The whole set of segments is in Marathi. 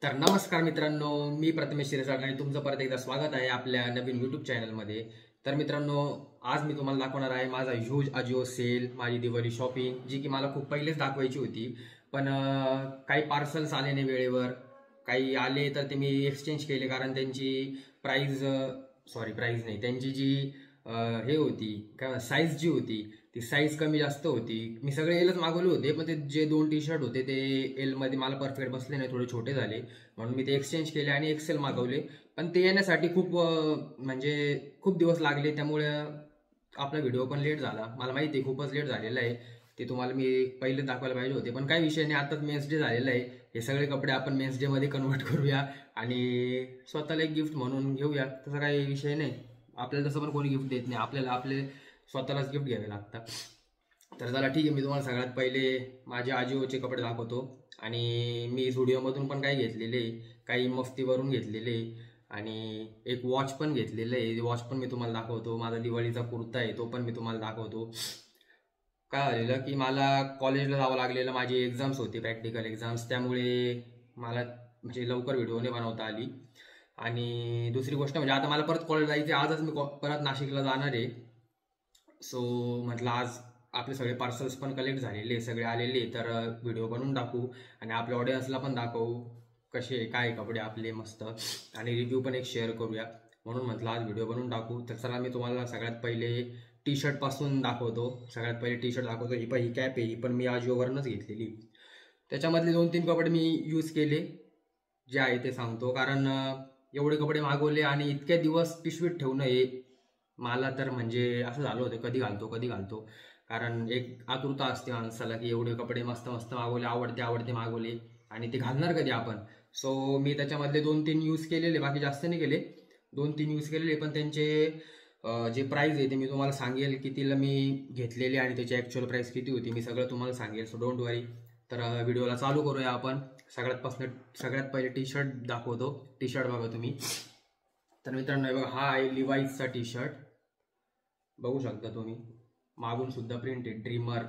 तर नमस्कार मित्रांनो, मी प्रथमेश शिरसाट आणि तुमचं परत एकदा स्वागत आहे आपल्या नवीन यूट्यूब चॅनलमध्ये. तर मित्रांनो, आज मी तुम्हाला दाखवणार आहे माझा ह्यूज अजिओ सेल, माझी दिवाळी शॉपिंग, जी की मला खूप पहिलेच दाखवायची होती. पण काही पार्सल्स आले नाही वेळेवर, काही आले तर ते मी एक्सचेंज केले कारण त्यांची प्राईज प्राईज नाही, त्यांची जी हे होती काय साईज जी होती ती साईज कमी जास्त होती. मी सगळे एलच मागवले होते, पण ते जे 2 टी-शर्ट होते ते एलमध्ये मला परफेक्ट बसले नाही, थोडे छोटे झाले, म्हणून मी ते एक्सचेंज केले आणि एक्सेल मागवले. पण ते येण्यासाठी म्हणजे खूप दिवस लागले, त्यामुळे आपला व्हिडिओ पण लेट झाला. मला माहिती आहे खूपच लेट झालेला आहे, ते तुम्हाला मी पहिले दाखवायला पाहिजे होते, पण काही विषय नाही. आताच मेन्स डे झालेला आहे, हे सगळे कपडे आपण मेन्स डे मध्ये कन्वर्ट करूया आणि स्वतःला एक गिफ्ट म्हणून घेऊया. तसा काही विषय नाही, आपल्याला तसं पण कोणी गिफ्ट देत नाही, आपल्याला आपले स्वतःलाच गिफ्ट घ्यावे लागतात. तर चला ठीक आहे, मी तुम्हाला सगळ्यात पहिले माझे अजिओचे कपडे दाखवतो. आणि मी झुडिओमधून पण काही घेतलेले, काही मफ्तीवरून घेतलेले आणि एक वॉच पण घेतलेलं आहे. वॉच पण मी तुम्हाला दाखवतो. माझा दिवाळीचा कुर्ता आहे, तो पण मी तुम्हाला दाखवतो. काय झालेलं की मला कॉलेजला जावं लागलेलं, माझी एक्झाम्स होती, प्रॅक्टिकल एक्झाम्स, त्यामुळे मला म्हणजे लवकर व्हिडिओ नाही बनवता आली. आणि दुसरी गोष्ट म्हणजे आता मला परत कॉलेज जायचे, आजच मी परत नाशिकला जाणार आहे. सो म्हटलं आज आपले सगळे पार्सल्स पण कलेक्ट झालेले, सगळे आलेले, तर व्हिडिओ बनवून टाकू आणि आपल्या ऑडियन्सला पण दाखवू कसे काय कपडे आपले मस्त, आणि रिव्ह्यू पण एक शेअर करूया. म्हणून म्हटलं आज व्हिडिओ बनवून टाकू. तर चला मी तुम्हाला सगळ्यात पहिले टी-शर्ट पासून दाखवतो. सगळ्यात पहिले टी-शर्ट दाखवतो. ही कॅप आहे, ही पण मी आजिओवरूनच घेतलेली. त्याच्यामधले 2-3 कपडे मी यूज केले, जे आहे ते सांगतो. कारण एवढे कपडे मागवले आणि इतके दिवस पिशवीत ठेवणं हे मला तर म्हणजे असं झालं होतं, कधी घालतो कधी घालतो. कारण एक आतुरता असते माणसाला की एवढे कपडे मस्त मस्त मागवले, आवडते आवडते मागवले, आणि ते घालणार कधी आपण. सो मी त्याच्यामधले 2-3 यूज केलेले, बाकी जास्त नाही केले. 2-3 यूज केलेले, पण त्यांचे जे प्राइस आहे ते मी तुम्हाला सांगेल कितीला मी घेतलेले आणि त्याची ॲक्च्युअल प्राइस किती होती, मी सगळं तुम्हाला सांगेल. सो डोंट वरी. तर व्हिडिओला चालू करूया आपण. सगळ्यात पहिले टी शर्ट दाखवतो. टी शर्ट बघा तुम्ही. तर मित्रांनो, बघा, हा आहे लिवाईसचा टी शर्ट, बघू शकता तुम्ही. मागून सुद्धा प्रिंट आहे, ड्रीमर,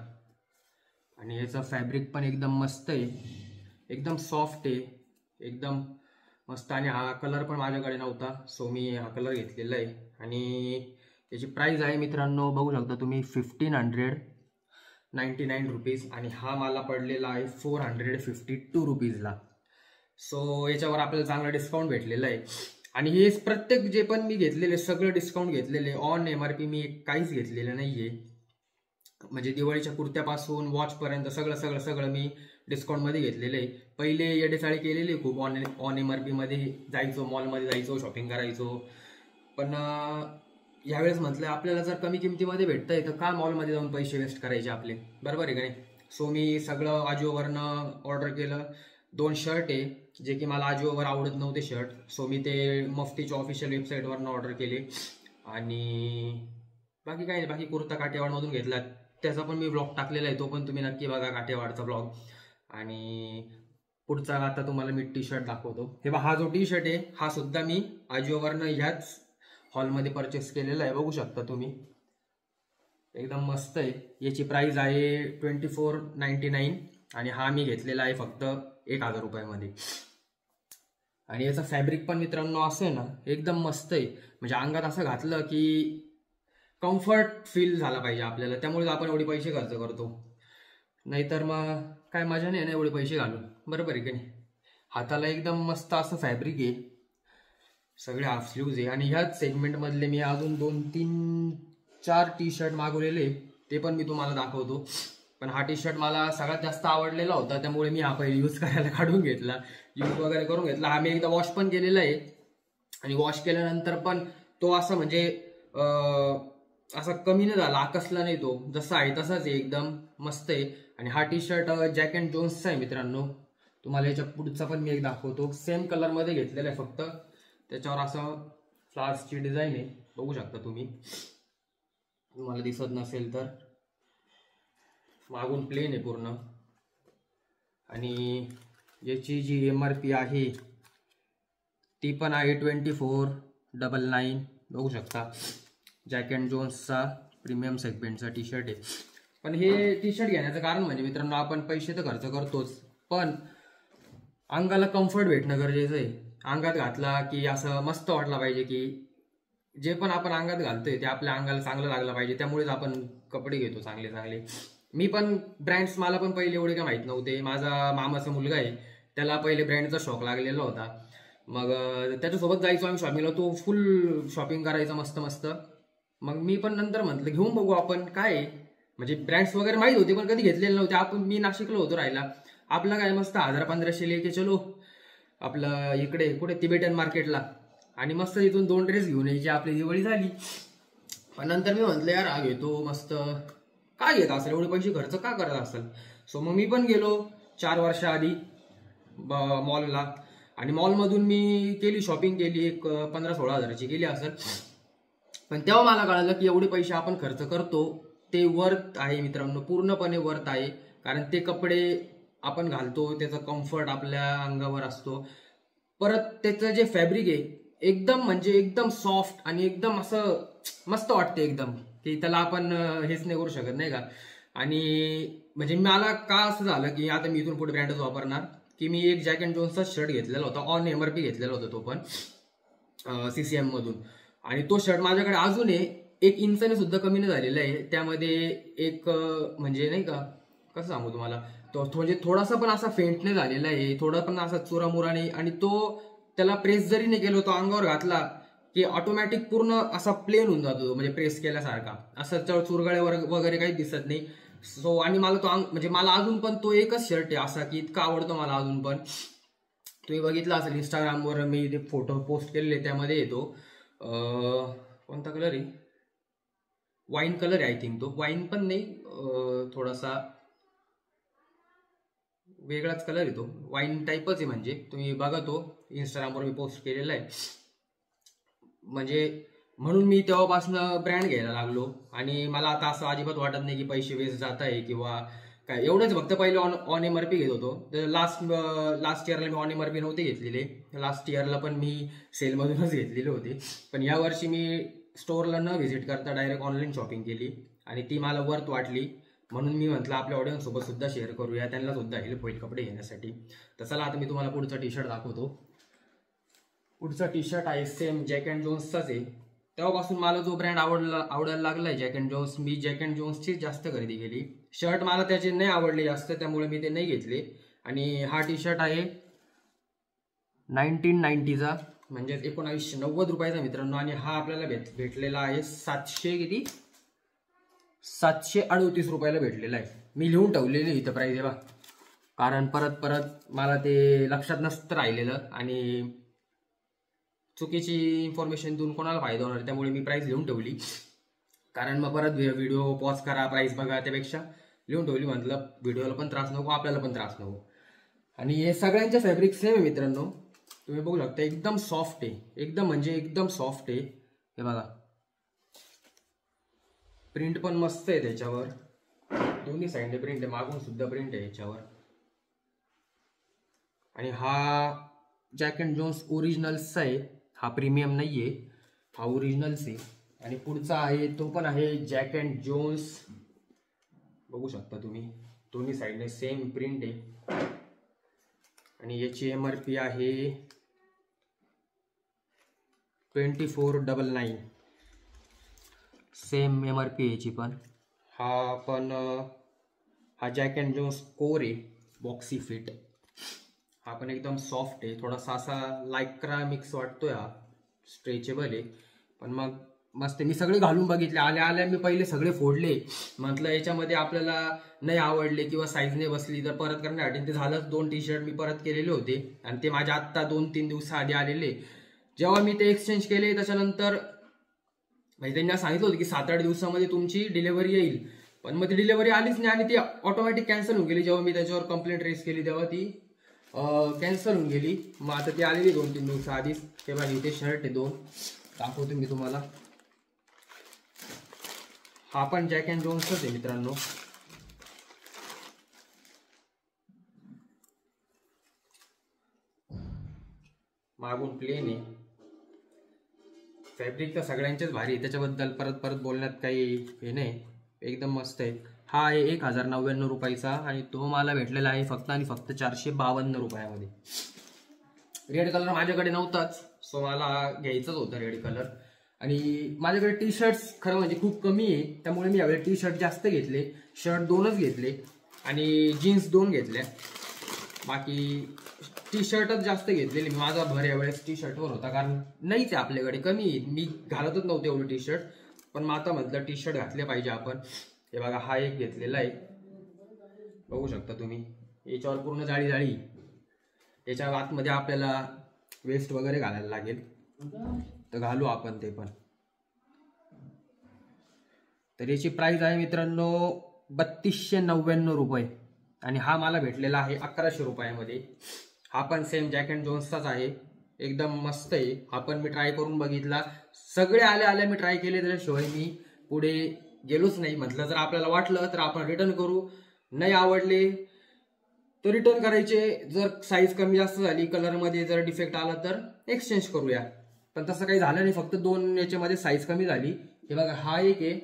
आणि याचं फॅब्रिक पण एकदम मस्त आहे, एकदम सॉफ्ट आहे, एकदम मस्त. आणि हा कलर पण माझ्याकडे नव्हता, सो मी हा कलर घेतलेला आहे. आणि याची प्राइस आहे मित्रांनो, बघू शकता तुम्ही, 1599 रुपीज, आणि हा मला पडलेला आहे 452 रुपीजला. सो याच्यावर आपल्याला चांगला डिस्काउंट भेटलेला आहे. आणि हे प्रत्येक जे पण मी घेतलेले सगळं डिस्काउंट घेतलेले, ऑन MRP मी काहीच घेतलेलं नाहीये. म्हणजे दिवाळीच्या कुर्त्यापासून वॉच पर्यंत सगळं सगळं सगळं मी डिस्काउंटमध्ये घेतलेलं आहे. पहिले येडेचाळी केलेली खूप, ऑन MRP मध्ये जायचो, मॉलमध्ये जायचो, शॉपिंग करायचो. पण यावेळेस म्हटलं आपल्याला जर कमी किमतीमध्ये भेटतंय तर का मॉलमध्ये जाऊन पैसे वेस्ट करायचे आपले, बरोबर आहे का नाही. सो मी सगळं अजिओवरनं ऑर्डर केलं. 2 शर्ट आहे जे की मला अजिओवर आवडत नव्हते शर्ट, सो मी ते मफ्तीच्या ऑफिशियल वेबसाईटवरनं ऑर्डर केले. आणि बाकी काही नाही, बाकी कुर्ता काठेवाडमधून घेतला, त्याचा पण मी ब्लॉग टाकलेला आहे, तो पण तुम्ही नक्की बघा, काठेवाडचा ब्लॉग. आणि पुढचा आता तुम्हाला मी टी शर्ट दाखवतो. हे बघा, हा जो टी शर्ट आहे हा सुद्धा मी अजिओवरनं ह्याच हॉलमध्ये परचेस केलेला आहे, बघू शकता तुम्ही, एकदम मस्त आहे. याची प्राइस आहे 2499, आणि हा मी घेतलेला आहे फक्त 1000 रुपयामध्ये. आणि याचं फॅब्रिक पण मित्रांनो असं आहे ना, एकदम मस्त आहे. म्हणजे अंगात असं घातलं की कम्फर्ट फील झाला पाहिजे आपल्याला, त्यामुळे आपण एवढे पैसे खर्च करतो. नाहीतर मग काय मजा नाही ना एवढे पैसे घालून, बरोबर आहे की नाही. हाताला एकदम मस्त असं फॅब्रिक आहे, सगळे हाफ स्लीव्ज आहे. आणि ह्याच सेगमेंटमधले मी अजून 2-3-4 टी शर्ट मागवलेले, ते पण मी तुम्हाला दाखवतो. पण हा टी शर्ट मला सगळ्यात जास्त आवडलेला होता, त्यामुळे मी हा पहिले यूज करायला काढून घेतला, यूज वगैरे करून घेतला. हा मी एकदा वॉश पण केलेला आहे, आणि वॉश केल्यानंतर पण तो असं म्हणजे असा कमी नाही झाला, आकसला नाही, तो जसा आहे तसाच आहे, एकदम मस्त आहे. आणि हा टी शर्ट जॅक अँड जोन्सचा आहे मित्रांनो. तुम्हाला याच्या पुढचा पण मी एक दाखवतो, सेम कलरमध्ये घेतलेला आहे, फक्त त्याच्यावर असं फ्लावर्सची डिझाईन आहे, बघू शकता तुम्ही, तुम्हाला दिसत नसेल तर. मागून प्लेन आहे पूर्ण. आणि याची जी MRP आहे ती पण आहे 2499, बघू शकता. जॅक अँड जोन्सचा प्रीमियम सेगमेंटचा टी शर्ट आहे. पण हे टी शर्ट घेण्याचं कारण म्हणजे मित्रांनो, आपण पैसे तर खर्च करतोच, पण अंगाला कम्फर्ट भेटणं गरजेचं आहे. अंगात घातला की असं मस्त वाटला पाहिजे की जे पण आपण अंगात घालतोय ते आपल्या अंगाला चांगलं लागलं पाहिजे. त्यामुळेच आपण कपडे घेतो चांगले चांगले. मी पण ब्रँड्स मला पण पहिले एवढे काय माहित नव्हते. माझा मामाचा मुलगा आहे, त्याला पहिले ब्रँडचा शॉक लागलेला होता. मग त्याच्यासोबत जायचो आम्ही शॉपिंगला. तो फुल शॉपिंग करायचा मस्त मस्त. मग मी पण नंतर म्हटलं घेऊन बघू आपण काय आहे. म्हणजे ब्रँड्स वगैरे माहित होते पण कधी घेतलेले नव्हते. आपण मी नाशिकला होतो राहायला. आपलं काय मस्त 1000-1500 लेके चलो आपलं इकडे कुठे तिबेटन मार्केटला, आणि मस्त इथून 2 ड्रेस घेऊन यायची, आपली दिवाळी झाली. पण नंतर मी म्हटलं यार हा घेतो मस्त, काय घेत असेल एवढे पैसे खर्च का करत असेल. सो मग मी पण गेलो 4 वर्षाआधी मॉलला, आणि मॉलमधून मी केली शॉपिंग केली, एक 15-16 हजाराची केली असेल. पण तेव्हा मला कळालं की एवढे पैसे आपण खर्च करतो ते वर्थ आहे मित्रांनो, पूर्णपणे वर्थ आहे. कारण ते कपडे आपण घालतो, त्याचा कम्फर्ट आपल्या अंगावर असतो. परत त्याचं जे फॅब्रिक आहे एकदम म्हणजे एकदम सॉफ्ट आणि एकदम असं मस्त वाटते एकदम, की त्याला आपण हेच नाही करू शकत नाही का. आणि म्हणजे मला का असं झालं की आता मी इथून पुढे ब्रँडच वापरणार, की मी एक जॅक अँड जोन्सचा शर्ट घेतलेला होता, ऑन MRP घेतलेला होता तो पण CCM मधून. आणि तो शर्ट माझ्याकडे अजून आहे, 1 इंचाने सुद्धा कमी नाही झालेला आहे. त्यामध्ये एक म्हणजे नाही का कसं सांगू तुम्हाला, तो म्हणजे थोडासा पण असा फेंट नाही झालेला आहे, थोडा पण असा चुरामुरा नाही. आणि तो त्याला प्रेस जरी नाही केलं, तो अंगावर घातला की ऑटोमॅटिक पूर्ण असा प्लेन होऊन जातो, म्हणजे प्रेस केल्यासारखा, असं चुरगळे वगैरे काही दिसत नाही. सो आणि मला तो म्हणजे मला अजून पण तो एकच शर्ट आहे असा की इतका आवडतो मला अजून पण. तुम्ही बघितला असेल इंस्टाग्रामवर मी ते फोटो पोस्ट केलेले, त्यामध्ये येतो कोणता कलर आहे, वाईन कलर आहे आय थिंक. तो वाईन पण नाही, थोडासा वेगळाच कलर आहे, तो वाईन टाईपच आहे. म्हणजे तुम्ही बघा, तो इंस्टाग्रामवर मी पोस्ट केलेला आहे. म्हणजे म्हणून मी तेव्हापासून ब्रँड घ्यायला लागलो. आणि मला आता असं अजिबात वाटत नाही की पैसे वेस्ट जात आहे किंवा काय. एवढंच फक्त पहिले ऑन MRP घेत होतो. लास्ट इयरला मी ऑन MRP नव्हते घेतलेले. लास्ट इयरला पण मी सेलमधूनच घेतलेले होते. पण यावर्षी मी स्टोअरला न व्हिजिट करता डायरेक्ट ऑनलाईन शॉपिंग केली, आणि ती मला वर्थ वाटली. म्हणून मी म्हटलं आपल्या ऑडियन्स सोबत सुद्धा शेअर करूया, त्यांना सुद्धा हेल्प होईल कपडे घेण्यासाठी. तर चला आता मी तुम्हाला पुढचा टी शर्ट दाखवतो. पुढचा टी शर्ट आहे सेम जॅक अँड जोन्सचाच आहे. तेव्हापासून मला जो ब्रँड आवडायला लागलाय जॅक अँड जोन्स, मी जॅक अँड जोन्सची जास्त खरेदी केली. शर्ट मला त्याचे नाही आवडले जास्त, त्यामुळे मी ते नाही घेतले. आणि हा टी शर्ट आहे 1990चा, म्हणजे 1990 रुपयाचा मित्रांनो. आणि हा आपल्याला भेटलेला आहे 738 रुपयाला भेटलेला आहे. मी लिहून ठेवलेली इथं प्राइस आहे बा, कारण परत मला ते लक्षात नसतं राहिलेलं, आणि चुकीची इन्फॉर्मेशन देऊन कोणाला फायदा होणार, त्यामुळे मी प्राइस लिहून ठेवली. कारण मग परत व्हिडिओ पॉज करा, प्राइस बघा, त्यापेक्षा लिहून ठेवली. म्हटलं व्हिडिओला पण त्रास नको, आपल्याला पण त्रास नको. आणि हे सगळ्यांचे फॅब्रिक सेम आहे मित्रांनो, तुम्ही बघू शकता. एकदम सॉफ्ट आहे, एकदम म्हणजे एकदम सॉफ्ट आहे. हे बघा, प्रिंट पण मस्त आहे त्याच्यावर, दोन्ही साईडने प्रिंट आहे, मागून सुद्धा प्रिंट आहे याच्यावर. आणि हा जॅक अँड जोन्स ओरिजिनल्सचा आहे, हा प्रीमियम नाहीये, हा ओरिजिनल्स आहे. आणि पुढचा आहे तो पण आहे जॅक अँड जोन्स, बघू शकता तुम्ही, दोन्ही साईडने सेम प्रिंट आहे. आणि याची MRP आहे 2499, सेम MRP याची पण. हा जॅक अँड जोन्स कोर आहे, बॉक्सी फिट. हा पण एकदम सॉफ्ट आहे, थोडासा असा लायक्रा मिक्स वाटतोय. हा स्ट्रेचेबल आहे, पण मग मस्त. मी सगळे घालून बघितले, आल्या मी पहिले सगळे फोडले. म्हटलं याच्यामध्ये आपल्याला नाही आवडले किंवा साईज नाही बसली तर परत करण्यासाठी. ते झालंच, 2 टी शर्ट मी परत केलेले होते, आणि ते माझ्या आत्ता 2-3 दिवसाआधी आलेले. जेव्हा मी ते एक्सचेंज केले त्याच्यानंतर म्हणजे त्यांनी सांगितलं होतं की 7-8 दिवसामध्ये तुमची डिलिव्हरी येईल, पण मग ती डिलिव्हरी आलीच नाही, आणि ती ऑटोमॅटिक कॅन्सल होऊन गेली. जेव्हा मी त्याच्यावर कंप्लेंट रेस केली तेव्हा ती कॅन्सल होऊन गेली. मग आता ती आलेली 2-3 दिवसाआधीच. तेव्हा इथे शर्ट आहे 2, दाखवतो मी तुम्हाला. हा पण जॅक अँड जोन्सच आहे मित्रांनो. मागून प्लेन आहे, फॅब्रिक तर सगळ्यांचेच भारी आहे, त्याच्याबद्दल परत बोलण्यात काही हे नाही, एकदम मस्त आहे. हा आहे 1099 रुपयाचा आणि तो मला भेटलेला आहे फक्त आणि फक्त 452 रुपयामध्ये. रेड कलर माझ्याकडे नव्हताच, सो मला घ्यायचंच होतं रेड कलर. आणि माझ्याकडे टी शर्ट्स खरं म्हणजे खूप कमी आहे, त्यामुळे मी यावेळी टी शर्ट जास्त घेतले. शर्ट 2च घेतले आणि जीन्स 2 घेतल्या. बाकी टी शर्टच जास्त घेतलेली. माझा भर यावेळेस टी शर्टवर होता, कारण नाहीच आहे आपल्याकडे, कमी आहे. मी घालतच नव्हते एवढे टी शर्ट, पण मग आता म्हटलं टी शर्ट घातले पाहिजे आपण. हे बघा, हा एक घेतलेला आहे, बघू शकता तुम्ही. याच्यावर पूर्ण जाळी जाळी. याच्या आतमध्ये आपल्याला वेस्ट वगैरे घालायला लागेल, तर घालू आपण ते पण. तर याची प्राइस आहे मित्रांनो 3299 रुपये आणि हा मला भेटलेला आहे 1100 रुपयामध्ये. हा पण सेम जॅक अँड जोन्सचाच आहे, एकदम मस्त आहे. हा पण मी ट्राय करून बघितला, सगळे आल्या मी ट्राय केले, त्याच्याशिवाय मी पुढे गेलोच नाही. म्हटलं जर आपल्याला वाटलं तर आपण रिटर्न करू, नाही आवडले तर रिटर्न करायचे. जर साईज कमी जास्त झाली, कलरमध्ये जर डिफेक्ट आला तर एक्सचेंज करूया. पण तसं काही झालं नाही, फक्त 2 याच्यामध्ये साईज कमी झाली. हे बघा, हा एक आहे,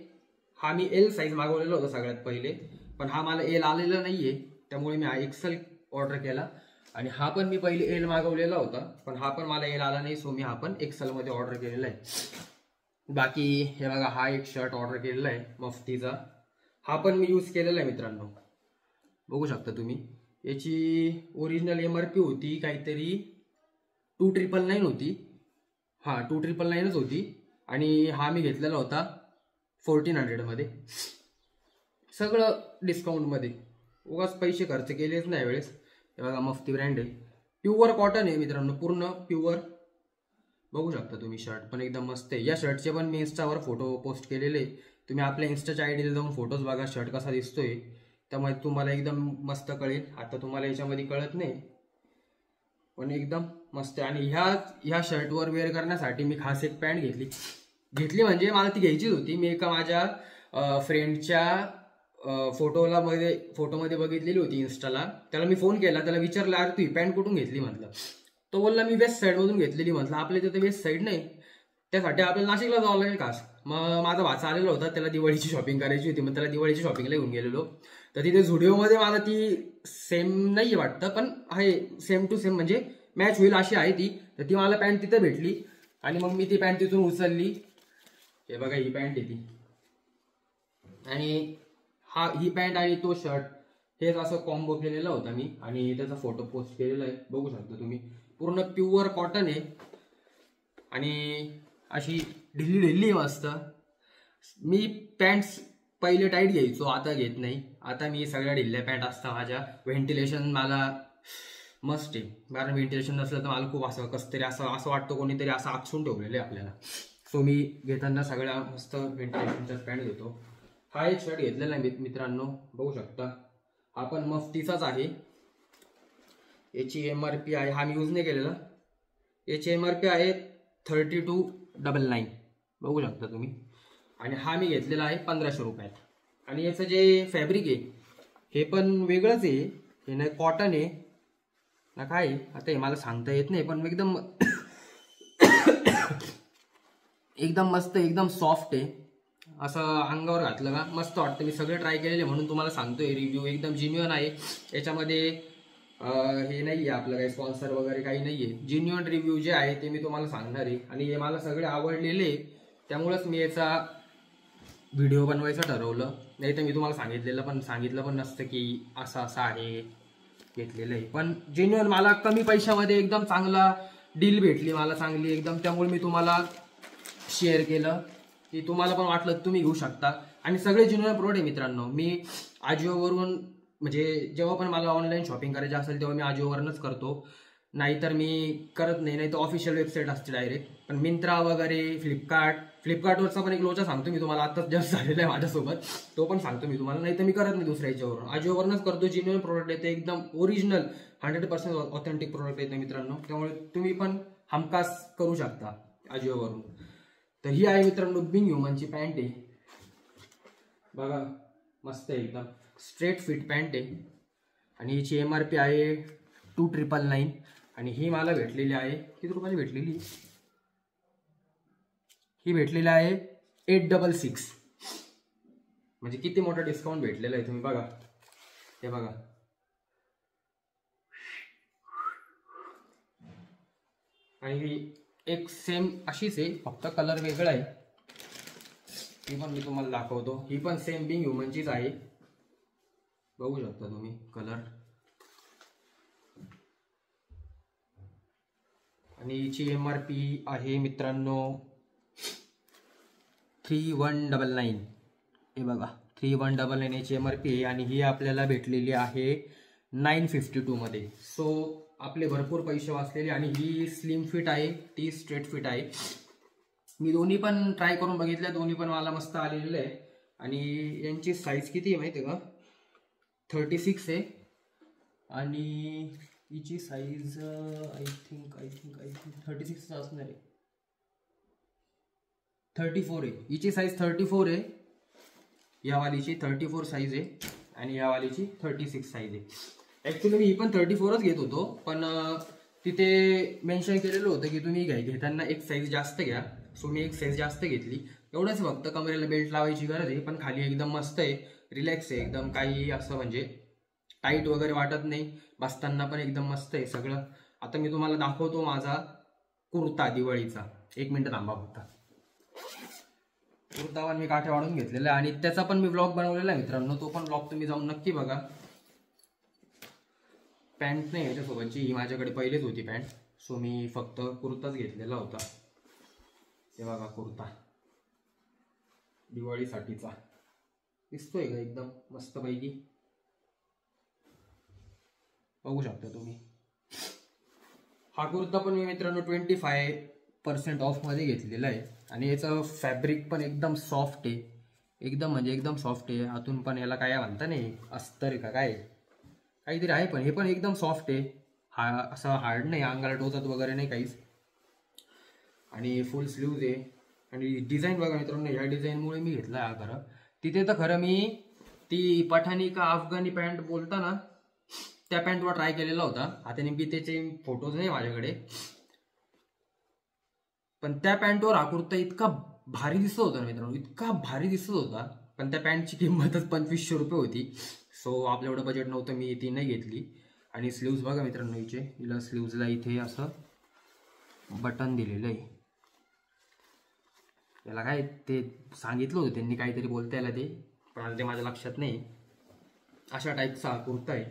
हा मी एल साईज मागवलेला होता सगळ्यात पहिले, पण हा मला एल आलेला नाहीये, त्यामुळे मी हा एक्सेल ऑर्डर केला. आणि हा पण मी पहिले एल मागवलेला होता, पण हा पण मला एल आला नाही, सो मी हा पण एक्सेल मध्ये ऑर्डर केलेला आहे. बाकी हे बघा, हा एक शर्ट ऑर्डर केलेला आहे मफ्तीचा. हा पण मी यूज केलेला आहे मित्रांनो, बघू शकता तुम्ही. याची ओरिजिनल MRP होती काहीतरी 2999 होती. हा 2999च होती. आणि हा मी घेतलेला होता 1400 मध्ये, सगळं डिस्काउंटमध्ये. उगाच पैसे खर्च केलेच नाही वेळेस. हे बघा, मफ्ती ब्रँड आहे, प्युअर कॉटन आहे मित्रांनो, पूर्ण प्युअर. बघू शकता तुम्ही, शर्ट पण एकदम मस्त आहे. या शर्टचे पण मी इंस्टावर फोटो पोस्ट केलेले, तुम्ही आपल्या इंस्टाच्या आयडीला जाऊन फोटोज बघा, शर्ट कसा दिसतोय, त्यामुळे तुम्हाला एकदम मस्त कळेल. आता तुम्हाला याच्यामध्ये कळत नाही, पण एकदम मस्त आहे. आणि ह्या शर्टवर वेअर करण्यासाठी मी खास एक पॅन्ट घेतली म्हणजे मला ती घ्यायचीच होती. मी एका माझ्या फ्रेंडच्या फोटोमध्ये बघितलेली होती इंस्टाला. त्याला मी फोन केला, त्याला विचारलं, अरे तू ही पॅन्ट कुठून घेतली म्हटलं. तो बोलला मी वेस्ट साईडमधून घेतलेली. म्हटलं आपल्या तिथे वेस्ट साईड नाही, त्यासाठी आपल्याला नाशिकला जावं लागेल खास. मग माझा भाचा आलेला होता, त्याला दिवाळीची शॉपिंग करायची होती, मग त्याला दिवाळीची शॉपिंगला घेऊन गेलेलो. तर तिथे झुडिओमध्ये मला ती सेम नाही वाटतं, पण आहे सेम टू सेम, म्हणजे मॅच होईल अशी आहे ती. तर ती मला पॅन्ट तिथे भेटली आणि मग मी ती पॅन्ट तिथून उचलली. हे बघा, ही पॅन्ट आहे ती. आणि ही पॅन्ट आणि तो शर्ट हेच असं कॉम्बो केलेला होता मी, आणि त्याचा फोटो पोस्ट केलेला आहे, बघू शकता तुम्ही. पूर्ण प्युअर कॉटन आहे आणि अशी ढिल्ली मस्त. मी पॅन्ट्स पहिले टाईट घ्यायचो, आता घेत नाही. आता मी सगळ्या ढिल्ल्या पॅन्ट असतात माझ्या. व्हेंटिलेशन मला मस्ट आहे, कारण व्हेंटिलेशन नसलं तर मला खूप असं कसं तरी असं वाटतं कोणीतरी असं आखसून ठेवलेलं आहे आपल्याला. सो मी घेताना सगळ्या मस्त व्हेंटिलेशनच्याच पॅन्ट घेतो. हा एक शर्ट घेतलेला आहे मित्रांनो, बघू शकता. हा पण मफ्तीचाच आहे. याची MRP आहे, हा मी यूज नाही केलेला, याची MRP आहे 3299, बघू शकता तुम्ही. आणि हा मी घेतलेला आहे 1500 रुपयात. आणि याचं जे फॅब्रिक आहे हे पण वेगळंच आहे, हे नाही कॉटन आहे ना काय, आता हे मला सांगता येत नाही, पण एकदम एकदम मस्त, एकदम सॉफ्ट आहे. असं अंगावर घातलं का मस्त वाटतं. मी सगळे ट्राय केलेले म्हणून तुम्हाला सांगतोय, रिव्ह्यू एकदम जेन्युइन आहे. याच्यामध्ये हे नाही आहे आपलं काही स्पॉन्सर वगैरे काही नाही आहे. जेन्युइन रिव्ह्यू जे आहे ते मी तुम्हाला सांगणार आहे. आणि हे मला सगळे आवडलेले, त्यामुळेच मी याचा व्हिडिओ बनवायचं ठरवलं. नाही तर मी तुम्हाला सांगितलं पण नसतं की असं आहे घेतलेलं आहे. पण जेन्युइन मला कमी पैशामध्ये एकदम चांगला डील भेटली मला, चांगली एकदम. त्यामुळे मी तुम्हाला शेअर केलं की तुम्हाला पण वाटलं तुम्ही घेऊ शकता. आणि सगळे जेन्युइन प्रोडक्ट आहे मित्रांनो. मी आजिओवरून, म्हणजे जेव्हा पण मला ऑनलाईन शॉपिंग करायची असेल तेव्हा मी आजिओवरूनच करतो, नाहीतर मी करत नाही. नाही तर ऑफिशियल वेबसाईट असते डायरेक्ट. पण मिंत्रा वगैरे, फ्लिपकार्टवरचा पण एक लोचा सांगतो मी तुम्हाला, आताच जस्ट झालेला आहे माझ्यासोबत, तो पण सांगतो मी तुम्हाला. नाही तर मी करत नाही दुसऱ्या याच्यावरून, आजिओवरूनच करतो. जेन्युइन प्रोडक्ट येते, एकदम ओरिजिनल 100% ऑथेंटिक प्रोडक्ट येते मित्रांनो. त्यामुळे तुम्ही पण हमखास करू शकता आजिओवरून. तर ही आहे मित्रांनो बिंग ह्युमनची पॅन्ट आहे, बघा मस्त आहे, एकदम स्ट्रेट फिट पॅन्ट आहे. आणि हिची MRP आहे 2999. आणि ही मला भेटलेली आहे, किती रुपयाची भेटलेली, ही भेटलेली आहे 866, म्हणजे किती मोठा डिस्काउंट भेटलेला आहे तुम्ही बघा. हे बघा, आणि एक सेम अशीच आहे, फक्त कलर वेगळा आहे. ही पण मी तुम्हाला दाखवतो. ही पण सेम बिंग ह्युमनचीच आहे, बघू शकता तुम्ही कलर. आणि हिची MRP आहे मित्रांनो 3199. हे बघा 3199 याची MRP आहे. आणि ही आपल्याला भेटलेली आहे 952 मध्ये. सो आपले भरपूर पैसे वाचलेले. आणि ही स्लिम फिट आहे, ती स्ट्रेट फिट आहे. मी दोन्ही पण ट्राय करून बघितल्या, दोन्ही पण मला मस्त आलेले आहे. आणि यांची साईज किती आहे माहिती आहे का, 36 आहे. आणि हिची साईज आय थिंक 36 असणार आहे, 34 आहे. हिची साईज 34 आहे, या वालीची 34 साईज आहे. आणि या वालीची 36 साईज आहे. ॲक्च्युली मी ही पण 34च घेत होतो, पण तिथे मेन्शन केलेलं होतं की तुम्ही घेताना एक साईज जास्त घ्या. सो मी एक साईज जास्त घेतली. एवढंच फक्त, कमरेला बेल्ट लावायची गरज आहे. पण खाली एकदम मस्त आहे, रिलॅक्स आहे एकदम, काही असं म्हणजे टाईट वगैरे वाटत नाही. बसताना पण एकदम मस्त आहे सगळं. आता मी तुम्हाला दाखवतो माझा कुर्ता दिवाळीचा. 1 मिनिट थांबा फक्त. कुर्ता पण मी काठे वाढून घेतलेला आहे, आणि त्याचा पण मी व्लॉग बनवलेला आहे मित्रांनो. तो पण व्लॉग तुम्ही जाऊन नक्की बघा. पॅन्ट नाही याच्यासोबतची, ही माझ्याकडे पहिलेच होती पॅन्ट. सो मी फक्त कुर्ताच घेतलेला होता. हे बघा कुर्ता दिवाळीसाठीचा, दिसतोय का एकदम मस्त पैकी, बघू शकता तुम्ही. हा कुर्ता पण मी मित्रांनो 25% ऑफमध्ये घेतलेला आहे. आणि याचं फॅब्रिक पण एकदम सॉफ्ट आहे, एकदम म्हणजे एकदम सॉफ्ट आहे. आतून पण याला काय म्हणता नाही, अस्तर का काय काहीतरी आहे, पण हे पण एकदम सॉफ्ट आहे. असं हार्ड नाही, अंगाला टोचत वगैरे नाही काहीच. आणि फुल स्लीव्ज आहे. आणि डिझाईन बघा मित्रांनो, ह्या डिझाईनमुळे मी घेतला हा खरं. तिथे तर खरं मी ती पठाणी का अफगाणी पॅन्ट बोलता ना, त्या पॅन्टवर ट्राय केलेला होता. आता नेमकी त्याचे फोटोज नाही माझ्याकडे, पण त्या पॅन्टवर हा कुर्ता इतका भारी दिसत होता मित्रांनो, इतका भारी दिसत होता. पण त्या पॅन्टची किंमतच 2500 रुपये होती. सो आपलं एवढं बजेट नव्हतं, मी ती नाही घेतली. आणि स्लीव्ज बघा मित्रांनो, हिला स्लीव्जला इथे असं बटन दिलेलं आहे. याला काय ते सांगितलं होतं त्यांनी, काहीतरी बोलता याला ते, पण आता ते माझ्या लक्षात नाही. अशा टाईपचा कुर्ता आहे.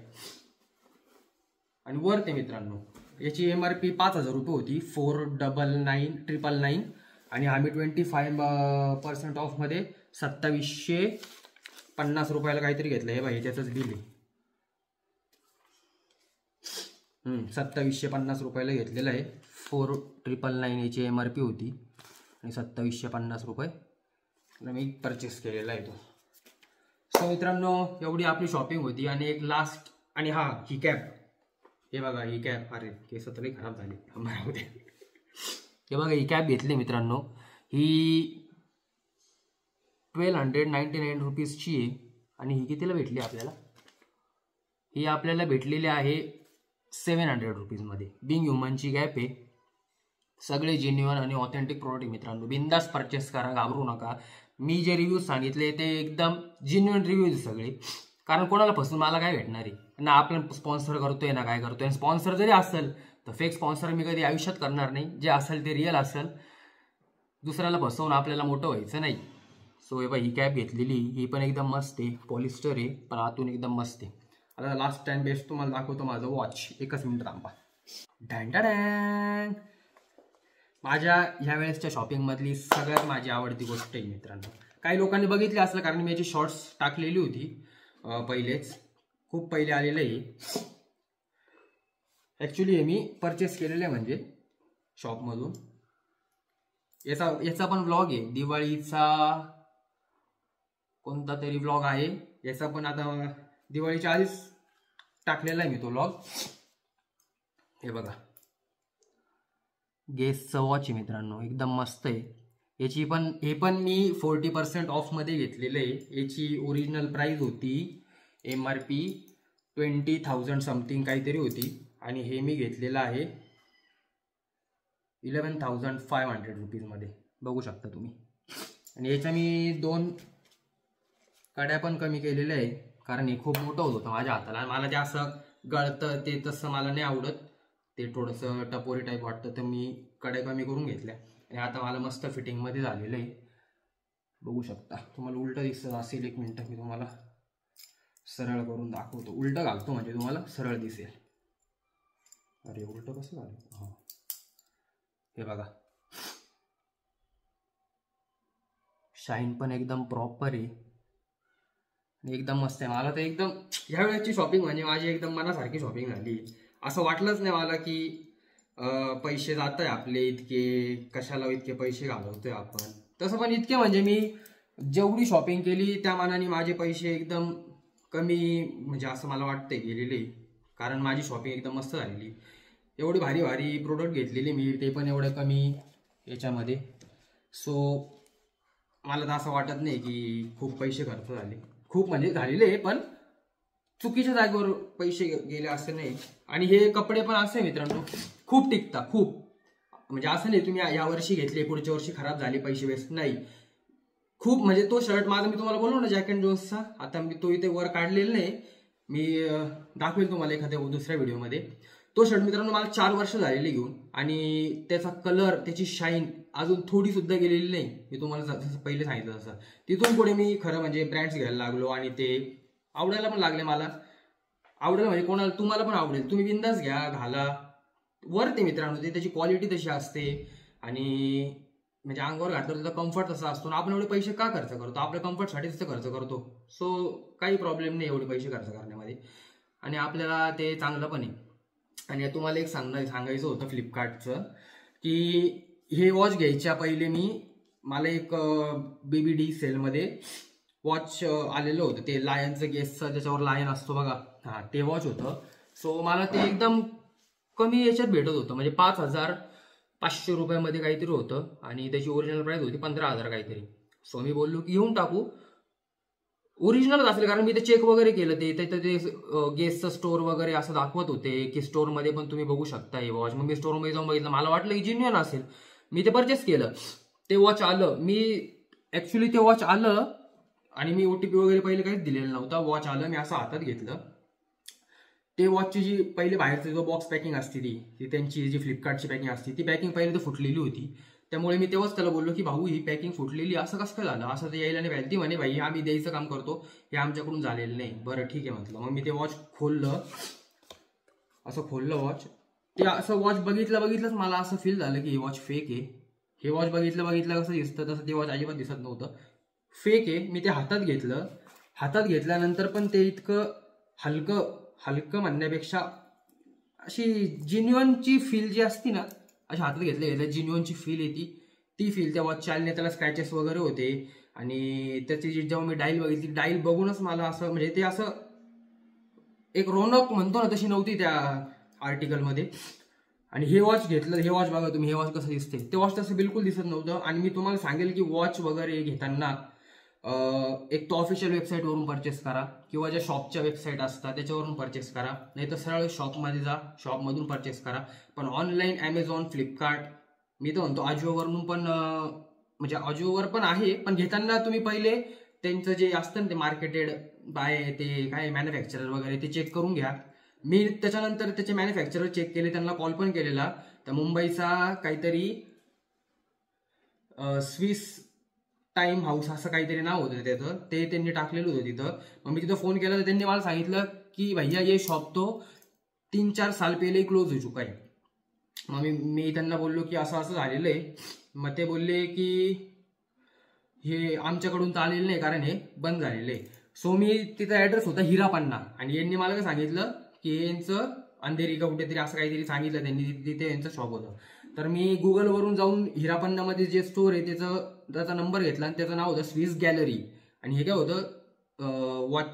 आणि वर ते मित्रांनो, याची MRP 5000 रुपये होती, 4999. आणि आम्ही 25% ऑफमध्ये 2750 रुपयाला काहीतरी घेतलं. हे बाई त्याचंच बिल आहे. 2750 रुपयाला घेतलेलं आहे. 4999 याची MRP होती, आणि 2750 रुपये मी परचेस केलेला आहे तो. सो मित्रांनो, एवढी आपली शॉपिंग होती. आणि एक लास्ट, आणि हा ही कॅप, हे बघा ही कॅप, अरे केस तर लई खराब झाली, हे बघा ही कॅप घेतली मित्रांनो. ही 1299 रुपीजची आहे. आणि ही कितीला भेटली आपल्याला, ही आपल्याला भेटलेली आहे 700 रुपीजमध्ये. बिंग ह्युमनची कॅप आहे. सगळे जेन्युअन आणि ऑथेंटिक प्रोडक्ट मित्रांनो, बिंदास परचेस करा, घाबरू नका. मी जे रिव्ह्यूज सांगितले ते एकदम जेन्युअन रिव्ह्यूज सगळे. कारण कोणाला फसून मला काय भेटणार आहे ना, आपण स्पॉन्सर करतोय ना काय करतोय. स्पॉन्सर जरी असेल तर फेक स्पॉन्सर मी कधी आयुष्यात करणार नाही. जे असेल ते रिअल असेल, दुसऱ्याला फसवून आपल्याला मोठं व्हायचं नाही. सो हे ही कॅप घेतलेली, ही पण एकदम मस्त आहे, पॉलिस्टर आहे, पण आतून एकदम मस्त आहे. आता लास्ट टाइम बेस्ट तुम्हाला दाखवतो माझं वॉच. 1 मिनिट थांबा. डॅन माझ्या ह्या वेळेसच्या शॉपिंगमधली सगळ्यात माझी आवडती गोष्ट आहे मित्रांनो. काही लोकांनी बघितली असलं, कारण मी याची शॉर्ट्स टाकलेली होती पहिलेच, खूप पहिले आलेलं आहे. ॲक्च्युली हे मी परचेस केलेलं आहे म्हणजे शॉपमधून. याचा पण व्लॉग आहे, दिवाळीचा कोणता तरी व्लॉग आहे याचा पण. आता दिवाळीच्या आधीच टाकलेला आहे मी तो व्लॉग. हे बघा गेसचं वॉच आहे मित्रांनो, एकदम मस्त आहे. याची पण, हे पण मी 40% ऑफमध्ये घेतलेलं आहे. याची ओरिजिनल प्राइस होती MRP 20,000 समथिंग काहीतरी होती. आणि हे मी घेतलेलं आहे 11,500 रुपीजमध्ये, बघू शकता तुम्ही. आणि याच्या मी 2 कड्या पण कमी केलेल्या आहे, कारण हे खूप मोठं होत होतं माझ्या हाताला आणि मला जे असं गळतं ते तसं मला नाही आवडत, ते थोडंसं टपोरी टाईप वाटतं, तर मी कड्या कमी करून घेतल्या आणि आता मला मस्त फिटिंगमध्ये झालेलं आहे. बघू शकता, तुम्हाला उलटं दिसत असेल, एक मिनटं मी तुम्हाला सरळ करून दाखवतो. उलटं घालतो म्हणजे तुम्हाला सरळ दिसेल. अरे उलटं कसं झालं? हां, हे बघा, शाईन पण एकदम प्रॉपर आहे, एकदम मस्त आहे. मला तर एकदम ह्या वेळेची शॉपिंग म्हणजे माझी एकदम मनासारखी शॉपिंग झाली. असं वाटलंच नाही मला की पैसे जात आहे आपले इतके, कशाला इतके पैसे घालवतोय आपण. तसं पण इतके म्हणजे मी जेवढी शॉपिंग केली त्या मानाने माझे पैसे एकदम कमी म्हणजे असं मला वाटतंय गेलेले, कारण माझी शॉपिंग एकदम मस्त झालेली. एवढी भारी भारी प्रोडक्ट घेतलेले मी, ते पण एवढं कमी याच्यामध्ये. सो मला तर असं वाटत नाही की खूप पैसे खर्च झाले. खूप म्हणजे झालेले, पण चुकीच्या जागेवर पैसे गेले असं नाही. आणि हे कपडे पण असे मित्रांनो खूप टिकतात, खूप म्हणजे असं नाही तुम्ही या वर्षी घेतले पुढच्या वर्षी खराब झाले पैसे वेस्ट नाही. खूप म्हणजे तो शर्ट माझा मी तुम्हाला बोललो ना जॅक अँड जोन्सचा, आता मी तो इथे वर काढलेला नाही, मी दाखवेल तुम्हाला एखाद्या दुसऱ्या व्हिडिओमध्ये. तो शर्ट मित्रांनो मला 4 वर्ष झालेले घेऊन, आणि त्याचा कलर, त्याची शाईन अजून थोडी सुद्धा गेलेली नाही. मी तुम्हाला जसं पहिले सांगितलं तसं तिथून पुढे मी खरं म्हणजे ब्रँड्स घ्यायला लागलो आणि ते आवडायला पण लागले मला. आवडेल म्हणजे कोणाला, तुम्हाला पण आवडेल, तुम्ही बिंदास घ्या, घाला, वरते मित्रांनो. ते त्याची क्वालिटी तशी असते आणि म्हणजे अंगावर घातलं त्याचा कम्फर्ट तसा असतो ना. आपण एवढे पैसे का खर्च करतो? आपल्या कम्फर्टसाठीच ते खर्च करतो. सो काही प्रॉब्लेम नाही एवढे पैसे खर्च करण्यामध्ये, आणि आपल्याला ते चांगलं पण आहे. आणि तुम्हाला एक सांगायचं होतं फ्लिपकार्टचं, की हे वॉच घ्यायच्या पहिले मला एक BBD सेलमध्ये वॉच आलेलं होतं, ते लायनचं गेसचं, ज्याच्यावर लायन असतो बघा, हां ते वॉच होतं. सो मला ते एकदम कमी याच्यात भेटत होतं, म्हणजे 5,500 रुपयामध्ये काहीतरी होतं, आणि त्याची ओरिजिनल प्राइस होती 15,000 काहीतरी. सो मी बोललो की घेऊन टाकू, ओरिजिनलच असेल, कारण मी ते चेक वगैरे केलं, ते गेसचं स्टोअर वगैरे असं दाखवत होते की स्टोअरमध्ये पण तुम्ही बघू शकता हे वॉच. मग मी स्टोअरमध्ये जाऊन बघितलं, मला वाटलं की जेन्युइन असेल, मी ते परचेस केलं. ते वॉच आलं, मी ऍक्च्युली ते वॉच आलं आणि मी OTP वगैरे पहिले काहीच दिलेलं नव्हता. वॉच आलं, मी असं हातात घेतलं, ते वॉचची जी पहिले बाहेरची जो बॉक्स पॅकिंग असते ती त्यांची जी फ्लिपकार्टची पॅकिंग असते, ती पॅकिंग पहिले तर फुटलेली होती. त्यामुळे मी तेव्हाच त्याला बोललो की भाऊ ही पॅकिंग फुटलेली, असं कसं काय झालं, असं ते यायला नाही पाहिजे. ती म्हणे भाई आम्ही द्यायचं काम करतो, हे आमच्याकडून झालेलं नाही. बरं ठीक आहे म्हटलं. मग मी ते वॉच खोललं, असं खोललं वॉच, ते असं वॉच बघितलंच मला असं फील झालं की हे वॉच फेक आहे. हे वॉच बघितलं कसं दिसतं तसं ते वॉच अजिबात दिसत नव्हतं, फेक आहे. मी ते हातात घेतलं, हातात घेतल्यानंतर पण ते इतकं हलकं म्हणण्यापेक्षा अशी जिन्युअनची फील जी असती ना, अशा हातात घेतल्या जिन्युअनची फील येते, ती फील त्या वॉच चालणे. त्याला स्क्रॅचेस वगैरे होते, आणि त्याची जेव्हा मी डाईल बघितली, डाईल बघूनच मला असं म्हणजे ते असं एक रौनक म्हणतो ना, तशी नव्हती त्या आर्टिकलमध्ये. आणि हे वॉच घेतलं, हे वॉच बघा तुम्ही, हे वॉच कसं दिसते, ते वॉच तसं बिलकुल दिसत नव्हतं. आणि मी तुम्हाला सांगेल की वॉच वगैरे घेताना एक तो ऑफिशियल वेबसाईटवरून परचेस करा, किंवा ज्या शॉपच्या वेबसाईट असतात त्याच्यावरून परचेस करा, नाही तर सरळ शॉपमध्ये जा, शॉपमधून परचेस करा. पण ऑनलाईन Amazon, फ्लिपकार्ट, मी तर म्हणतो अजिओवरून पण, म्हणजे अजिओवर पण आहे, पण घेताना तुम्ही पहिले त्यांचं जे असतं ना ते मार्केटेड बाय ते काय मॅन्युफॅक्चरर वगैरे ते चेक करून घ्या. मी त्याच्यानंतर त्याचे मॅन्युफॅक्चरर चेक केले, त्यांना कॉल पण केलेला. तर मुंबईचा काहीतरी स्विस टाइम हाऊस असं काहीतरी नाव होतं त्याचं, ते त्यांनी टाकलेलं होतं तिथं. मग मी तिथं फोन केला तर त्यांनी मला सांगितलं की भैया ये शॉप तो 3-4 साल पहिले क्लोज हो चुका आहे. मग मी त्यांना बोललो की असं असं झालेलं आहे. मग ते बोलले की हे आमच्याकडून तर आलेलं नाही, कारण हे बंद झालेलं आहे. सो मी तिथं ऍड्रेस होता हिरापन्ना, आणि यांनी मला काय सांगितलं की यांचं अंधेरी का कुठेतरी असं काहीतरी सांगितलं त्यांनी, तिथे यांचं शॉप होतं. तर मी गुगलवरून जाऊन हिरापन्नामध्ये जे स्टोर आहे त्याचा नंबर घेतला, आणि त्याचं नाव होतं स्विस गॅलरी. आणि हे काय होतं, watch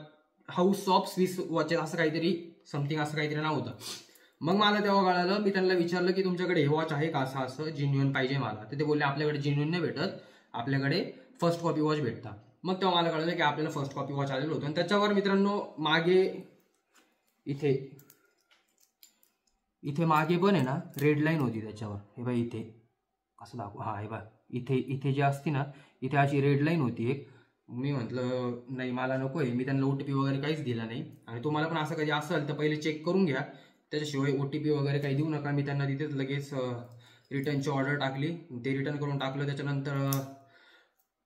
house of Swiss watches असं काहीतरी समथिंग असं काहीतरी नाव होतं. मग मला तेव्हा कळालं, मी त्यांना विचारलं की तुमच्याकडे हे वॉच आहे का, असं जिन्युअन पाहिजे मला. तर ते बोलले आपल्याकडे जिन्युअन नाही भेटत, आपल्याकडे फर्स्ट कॉपी वॉच भेटतात. मग तेव्हा मला कळलं की आपल्याला फर्स्ट कॉपी वॉच आलेलं होतं. आणि त्याच्यावर मित्रांनो मागे इथे मागे पण आहे ना रेड लाईन होती त्याच्यावर, हे बघा इथे असं दाखव, हा हे बघा इथे जे असते ना, इथे अशी रेड लाईन होती एक, मी म्हटलं नाही मला नको आहे, मी त्यांना OTP वगैरे काहीच दिला नाही. आणि तुम्हाला पण असं कधी असेल तर पहिले चेक करून घ्या, त्याच्याशिवाय OTP वगैरे काही देऊ नका. मी त्यांना तिथेच लगेच रिटर्नची ऑर्डर टाकली, ते रिटर्न करून टाकलं. त्याच्यानंतर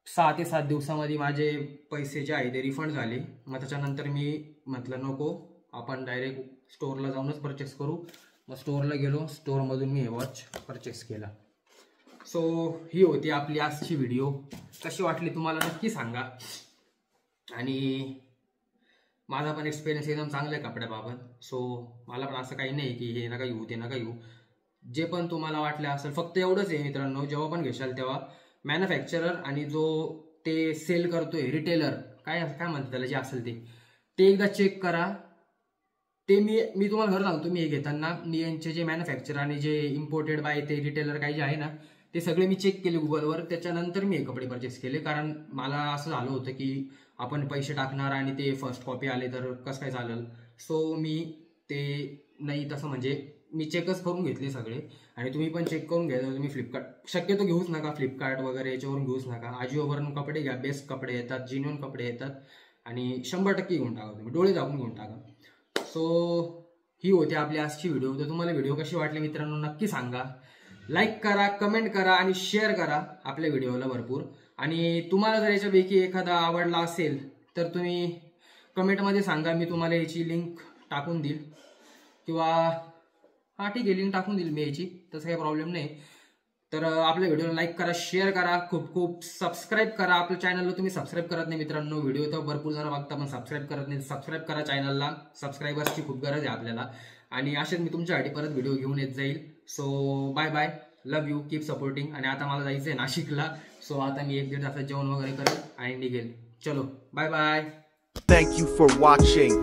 6 ते 7 दिवसामध्ये माझे पैसे जे आहे ते रिफंड झाले. मग त्याच्यानंतर मी म्हटलं नको, आपण डायरेक्ट स्टोअरला जाऊनच परचेस करू. मग स्टोअरला गेलो, स्टोअरमधून मी हे वॉच परचेस केला. सो ही होती आपली आजची व्हिडिओ. कशी वाटली तुम्हाला नक्की सांगा. आणि माझा पण एक्सपिरियन्स एकदम चांगला आहे कपड्याबाबत. सो मला पण असं काही नाही की हे नका घेऊ ते नका घेऊ. जे पण तुम्हाला वाटलं असेल, फक्त एवढंच आहे मित्रांनो, जेव्हा पण घेशाल तेव्हा मॅन्युफॅक्चरर आणि जो ते सेल करतोय रिटेलर, काय काय म्हणतात त्याला, जे असेल ते एकदा चेक करा. ते मी तुम्हाला खरं सांगतो, मी हे घेताना मी यांचे जे मॅन्युफॅक्चर आणि जे इम्पोर्टेड बाय ते रिटेलर काही जे आहे ना, ते सगळे मी चेक केले गुगलवर. त्याच्यानंतर मी हे कपडे परचेस केले. कारण मला असं झालं होतं की आपण पैसे टाकणार आणि ते फर्स्ट कॉपी आले तर कसं काय चालेल. सो मी ते नाही तसं म्हणजे मी चेकच करून घेतले सगळे. आणि तुम्ही पण चेक करून घ्या. तुम्ही फ्लिपकार्ट शक्यतो घेऊच नका, फ्लिपकार्ट वगैरे याच्यावरून घेऊच नका. अजिओवरून कपडे घ्या, बेस्ट कपडे येतात, जेन्युइन कपडे येतात आणि 100% घेऊन टाका, तुम्ही डोळे झाकून घेऊन टाका. सो ही होती आपली आजची व्हिडिओ. तर तुम्हाला व्हिडिओ कशी वाटली मित्रांनो नक्की सांगा. लाईक करा, कमेंट करा आणि शेअर करा आपल्या व्हिडिओला भरपूर. आणि तुम्हाला जर याच्यापैकी एखादा आवडला असेल तर तुम्ही कमेंटमध्ये सांगा, मी तुम्हाला याची लिंक टाकून देईल. किंवा हां ठीक आहे, लिंक टाकून देईल मी याची, तसं काही प्रॉब्लेम नाही. तर आपल्या व्हिडिओला लाईक करा, शेअर करा, खूप खूप सबस्क्राईब करा. आपल्या चॅनलला तुम्ही सबस्क्राईब करत नाही मित्रांनो. व्हिडिओ तर भरपूर जण बघता पण सबस्क्राईब करत नाही. सबस्क्राईब करा चॅनलला, सबस्क्रायबर्सची खूप गरज आहे आपल्याला. आणि असेच मी तुमच्यासाठी परत व्हिडिओ घेऊन येत जाईल. So bye bye, love you, keep supporting. आणि आता मला जायचं आहे नाशिकला. सो आता मी 1-1.5 तासात जेवण वगैरे करेल आणि निघेल. चलो bye bye. Thank you for watching.